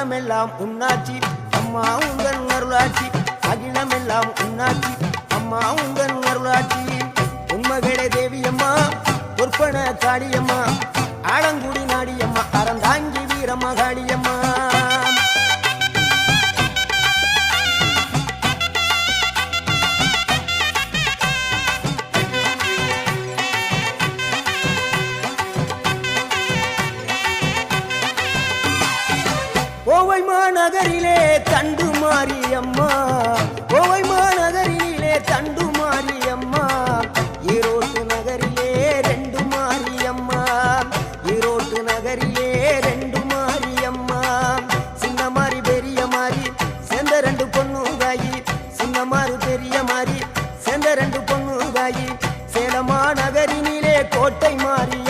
அகிலமெல்லாம் உன்னாட்சி அம்மா உங்கள் அருளாட்சி அகிலமெல்லாம் உன்னாட்சி அம்மா உங்கள் அருளாட்சி உண்மகளே தேவியம்மா பொற்பன காளியம்மா ஆலங்குடி நாடியம்மா அறந்தாங்கி வீரம்மா காளியம்மா கோவை மாநகரிலே தண்டு மாரியம்மா கோவை மாநகரிலே தண்டு மாரியம்மா ஈரோட்டு நகரிலே ரெண்டு மாரியம்மா ஈரோட்டு நகரிலே ரெண்டு மாரியம்மா சின்ன மாறி பெரிய மாறி சேர்ந்த ரெண்டு பொண்ணுகாயி சின்ன மாறு பெரிய மாறி சேர்ந்த ரெண்டு பொண்ணுகாயி சேலமா நகரினிலே கோட்டை மாறி